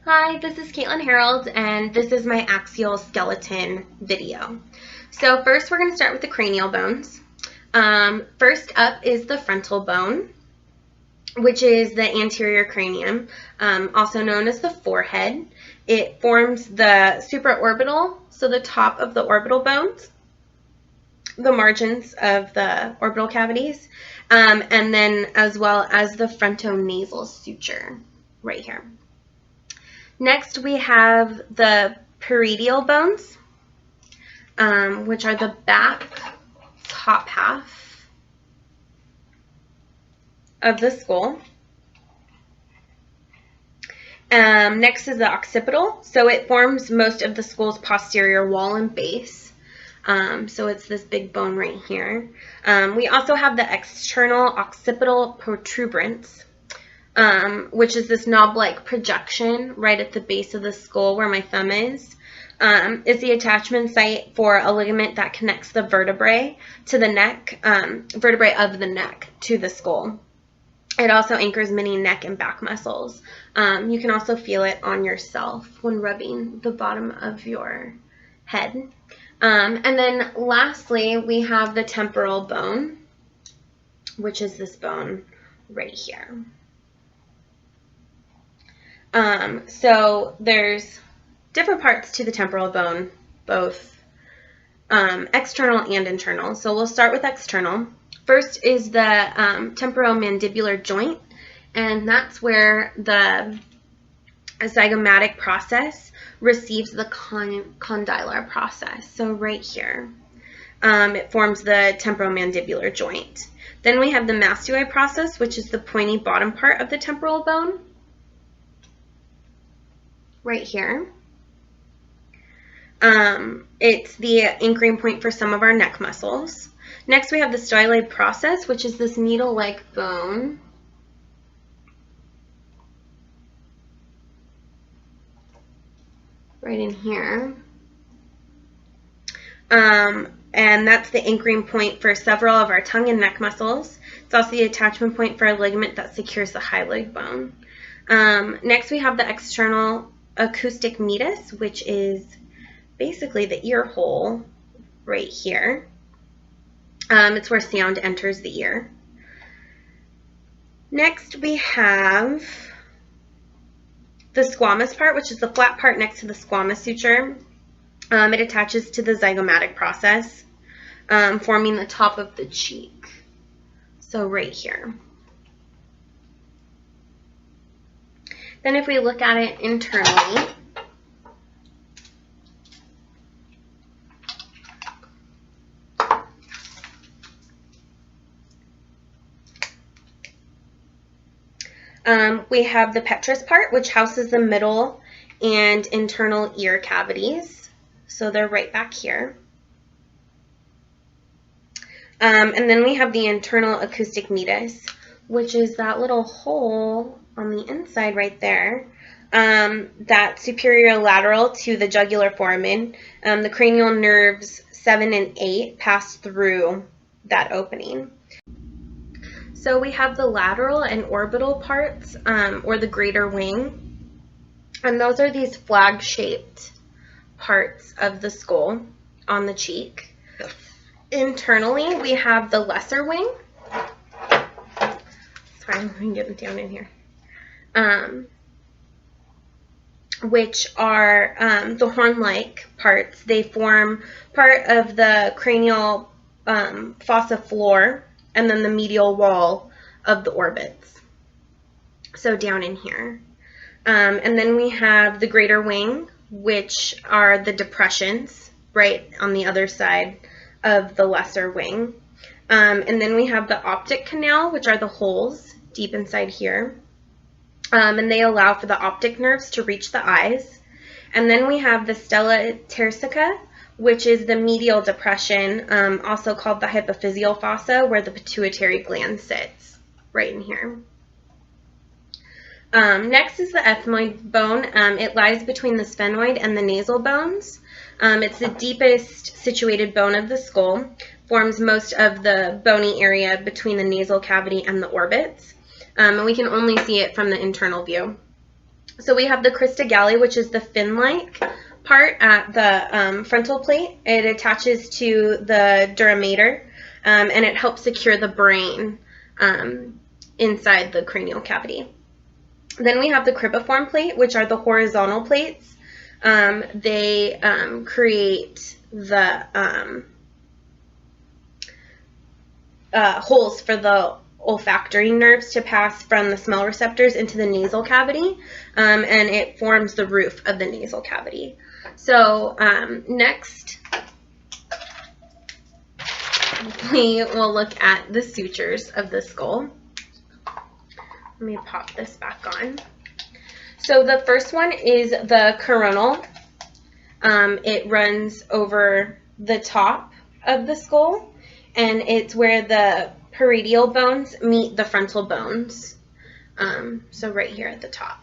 Hi, this is Caitlin Harold, and this is my axial skeleton video. So first we're going to start with the cranial bones. First up is the frontal bone, which is the anterior cranium, also known as the forehead. It forms the supraorbital, so the top of the orbital bones, the margins of the orbital cavities, and then as well as the frontonasal suture right here. Next, we have the parietal bones, which are the back top half of the skull. Next is the occipital. So it forms most of the skull's posterior wall and base. So it's this big bone right here. We also have the external occipital protuberance, which is this knob-like projection right at the base of the skull where my thumb is. Is the attachment site for a ligament that connects the vertebrae to the neck, vertebrae of the neck to the skull. It also anchors many neck and back muscles. You can also feel it on yourself when rubbing the bottom of your head. And then lastly, we have the temporal bone, which is this bone right here. So there's different parts to the temporal bone, both external and internal. So we'll start with external. First is the temporomandibular joint, and that's where the zygomatic process receives the condylar process. So right here, it forms the temporomandibular joint. Then we have the mastoid process, which is the pointy bottom part of the temporal bone, right here. It's the anchoring point for some of our neck muscles. Next, we have the styloid process, which is this needle-like bone. Right in here. And that's the anchoring point for several of our tongue and neck muscles. It's also the attachment point for a ligament that secures the high leg bone. Next, we have the external acoustic meatus, which is basically the ear hole right here. It's where sound enters the ear. Next, we have the squamous part, which is the flat part next to the squamous suture. It attaches to the zygomatic process, forming the top of the cheek. So right here. Then if we look at it internally, we have the petrous part, which houses the middle and internal ear cavities. So they're right back here. And then we have the internal acoustic meatus, which is that little hole on the inside right there. That's superior lateral to the jugular foramen. The cranial nerves 7 and 8 pass through that opening. So we have the lateral and orbital parts, or the greater wing, and those are these flag-shaped parts of the skull on the cheek. Internally, we have the lesser wing. Sorry, let me get it down in here. Which are the horn-like parts. They form part of the cranial fossa floor and then the medial wall of the orbits. So down in here. And then we have the greater wing, which are the depressions right on the other side of the lesser wing. And then we have the optic canal, which are the holes deep inside here. And they allow for the optic nerves to reach the eyes. And then we have the stella tersica, which is the medial depression, also called the hypophyseal fossa, where the pituitary gland sits, right in here. Next is the ethmoid bone. It lies between the sphenoid and the nasal bones. It's the deepest situated bone of the skull, forms most of the bony area between the nasal cavity and the orbits, and we can only see it from the internal view. So we have the crista galli, which is the fin-like part at the frontal plate. It attaches to the dura mater, and it helps secure the brain inside the cranial cavity. Then we have the cribriform plate, which are the horizontal plates. They create the holes for the olfactory nerves to pass from the smell receptors into the nasal cavity, and it forms the roof of the nasal cavity. So next, we will look at the sutures of the skull. Let me pop this back on. So the first one is the coronal. It runs over the top of the skull, and it's where the parietal bones meet the frontal bones. So right here at the top.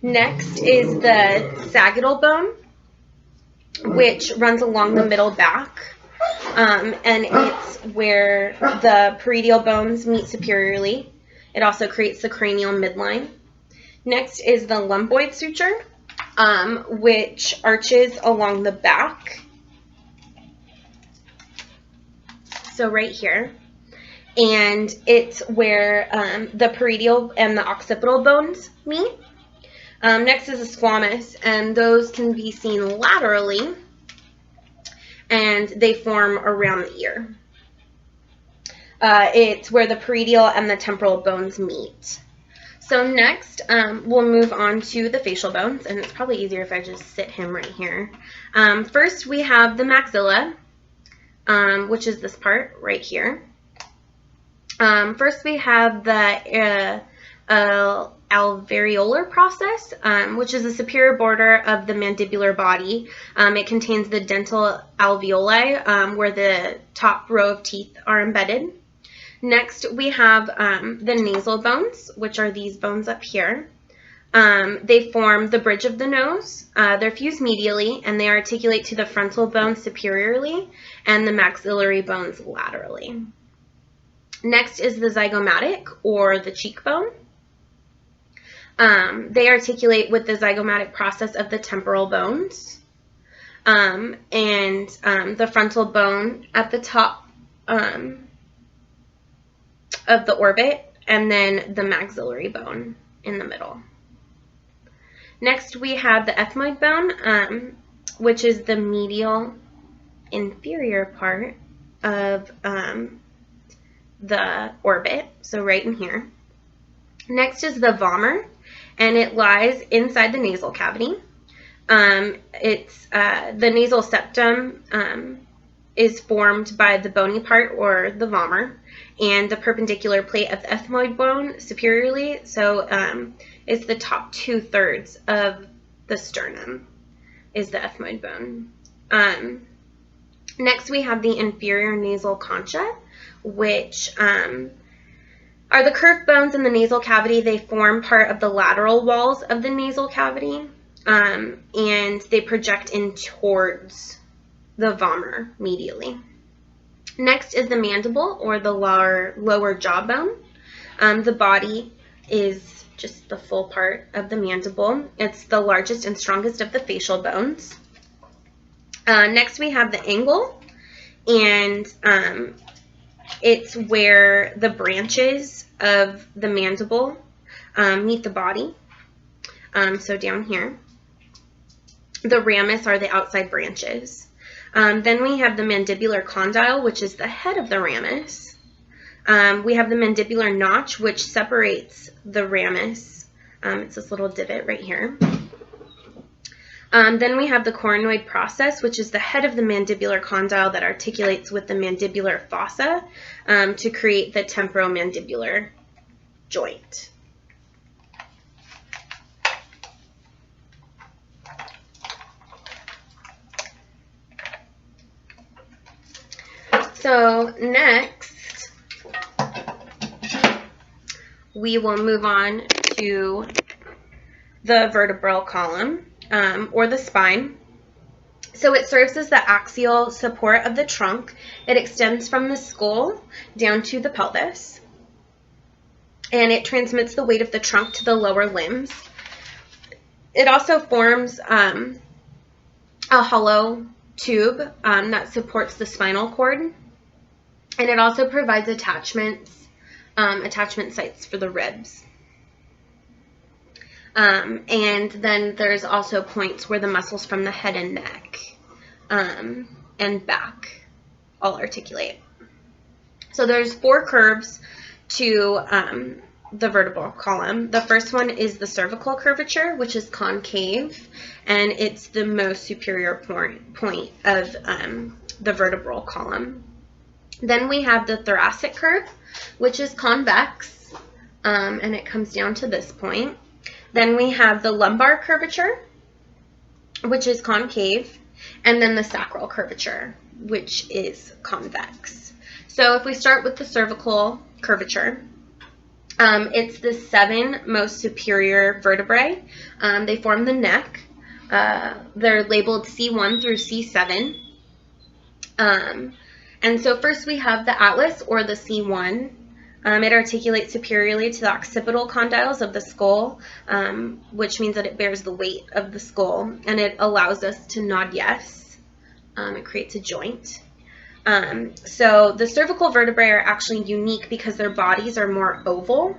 Next is the sagittal bone, which runs along the middle back. And it's where the parietal bones meet superiorly. It also creates the cranial midline. Next is the lumboid suture, which arches along the back. So right here. And it's where the parietal and the occipital bones meet. Next is the squamous, and those can be seen laterally, and they form around the ear. It's where the parietal and the temporal bones meet. So next, we'll move on to the facial bones, and it's probably easier if I just sit him right here. First, we have the maxilla, which is this part right here. First, we have the alveolar process, which is the superior border of the mandibular body. It contains the dental alveoli, where the top row of teeth are embedded. Next, we have the nasal bones, which are these bones up here. They form the bridge of the nose. They're fused medially, and they articulate to the frontal bone superiorly and the maxillary bones laterally. Next is the zygomatic, or the cheekbone. They articulate with the zygomatic process of the temporal bones, and the frontal bone at the top of the orbit, and then the maxillary bone in the middle. Next, we have the ethmoid bone, which is the medial inferior part of the orbit, so right in here. Next is the vomer, and it lies inside the nasal cavity. It's the nasal septum is formed by the bony part, or the vomer, and the perpendicular plate of the ethmoid bone superiorly. So it's the top 2/3 of the sternum is the ethmoid bone. Next, we have the inferior nasal concha, which are the curved bones in the nasal cavity. They form part of the lateral walls of the nasal cavity, and they project in towards the vomer medially. Next is the mandible, or the lower jawbone. The body is just the full part of the mandible. It's the largest and strongest of the facial bones. Next, we have the angle, and it's where the branches of the mandible meet the body. So down here. The ramus are the outside branches. Then we have the mandibular condyle, which is the head of the ramus. We have the mandibular notch, which separates the ramus. It's this little divot right here. Then we have the coronoid process, which is the head of the mandibular condyle that articulates with the mandibular fossa to create the temporomandibular joint. So next, we will move on to the vertebral column, or the spine. So it serves as the axial support of the trunk. It extends from the skull down to the pelvis. and it transmits the weight of the trunk to the lower limbs. It also forms a hollow tube that supports the spinal cord, and it also provides attachment sites for the ribs. And then there's also points where the muscles from the head and neck and back all articulate. So there's 4 curves to the vertebral column. The first one is the cervical curvature, which is concave, and it's the most superior point of the vertebral column. Then we have the thoracic curve, which is convex, and it comes down to this point. Then we have the lumbar curvature, which is concave, and then the sacral curvature, which is convex. So if we start with the cervical curvature, it's the 7 most superior vertebrae. They form the neck. They're labeled C1 through C7. And so first we have the atlas, or the C1. It articulates superiorly to the occipital condyles of the skull, which means that it bears the weight of the skull, and it allows us to nod yes. It creates a joint. So the cervical vertebrae are actually unique because their bodies are more oval,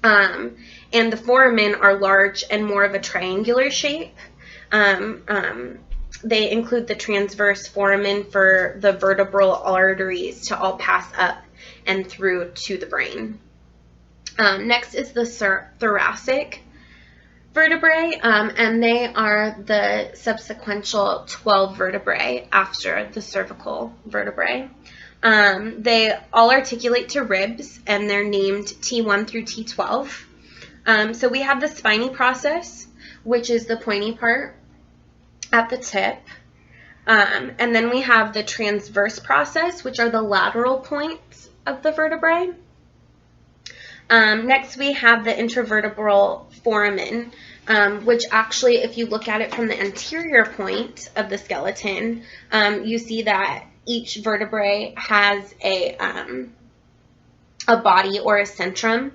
and the foramen are large and more of a triangular shape. They include the transverse foramen for the vertebral arteries to all pass up and through to the brain. Next is the thoracic vertebrae, and they are the subsequential 12 vertebrae after the cervical vertebrae. They all articulate to ribs, and they're named T1 through T12. So we have the spiny process, which is the pointy part at the tip. And then we have the transverse process, which are the lateral points of the vertebrae. Next, we have the intervertebral foramen, which actually, if you look at it from the anterior point of the skeleton, you see that each vertebrae has a body or a centrum,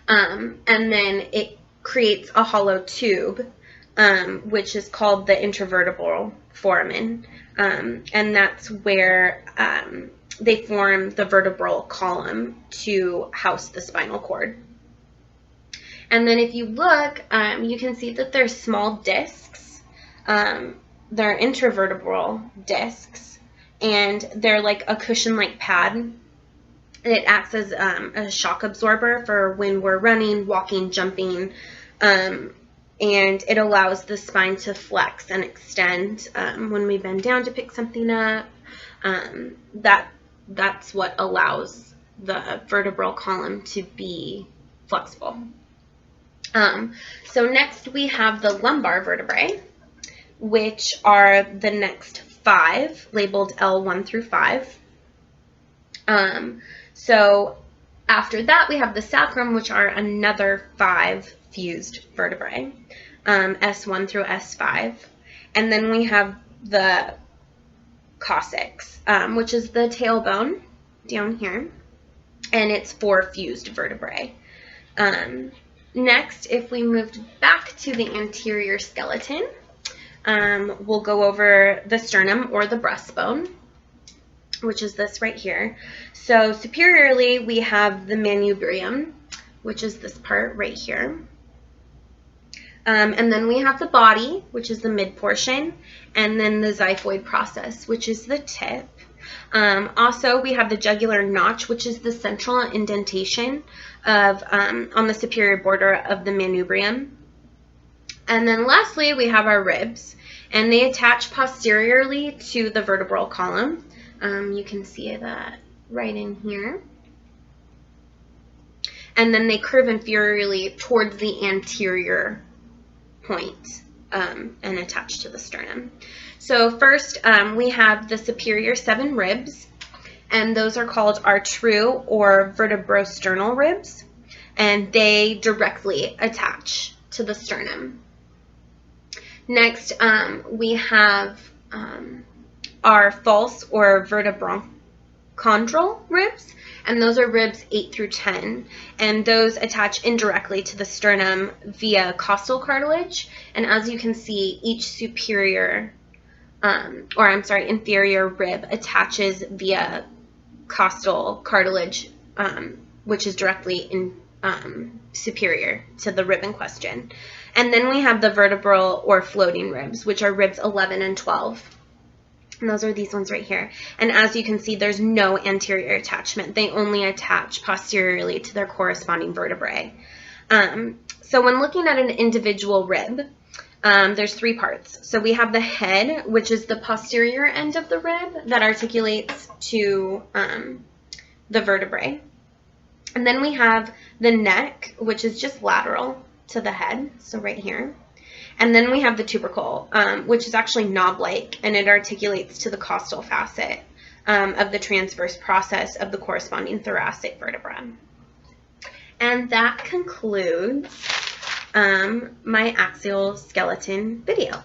and then it creates a hollow tube, which is called the intervertebral foramen, and that's where they form the vertebral column to house the spinal cord. And then if you look, you can see that there's small discs. They're intervertebral discs, and they're like a cushion-like pad. It acts as a shock absorber for when we're running, walking, jumping, and it allows the spine to flex and extend when we bend down to pick something up. That's what allows the vertebral column to be flexible. So next we have the lumbar vertebrae, which are the next 5, labeled L1 through 5. So after that we have the sacrum, which are another 5 fused vertebrae, S1 through S5. And then we have the coccyx, which is the tailbone down here, and it's 4 fused vertebrae. Next, if we moved back to the anterior skeleton, we'll go over the sternum, or the breastbone, which is this right here. So superiorly, we have the manubrium, which is this part right here. And then we have the body, which is the mid portion, and then the xiphoid process, which is the tip. Also, we have the jugular notch, which is the central indentation of on the superior border of the manubrium. And then lastly, we have our ribs, and they attach posteriorly to the vertebral column. You can see that right in here. And then they curve inferiorly towards the anterior point and attach to the sternum. So first, we have the superior 7 ribs, and those are called our true or vertebrosternal ribs, and they directly attach to the sternum. Next, we have our false or vertebral chondral ribs, and those are ribs 8 through 10, and those attach indirectly to the sternum via costal cartilage. And as you can see, each inferior rib attaches via costal cartilage, which is directly superior to the rib in question. And then we have the vertebral or floating ribs, which are ribs 11 and 12. And those are these ones right here. And as you can see, there's no anterior attachment. They only attach posteriorly to their corresponding vertebrae. So when looking at an individual rib, there's 3 parts. So we have the head, which is the posterior end of the rib that articulates to the vertebrae. And then we have the neck, which is just lateral to the head, so right here. And then we have the tubercle, which is actually knob-like, and it articulates to the costal facet of the transverse process of the corresponding thoracic vertebra. And that concludes my axial skeleton video.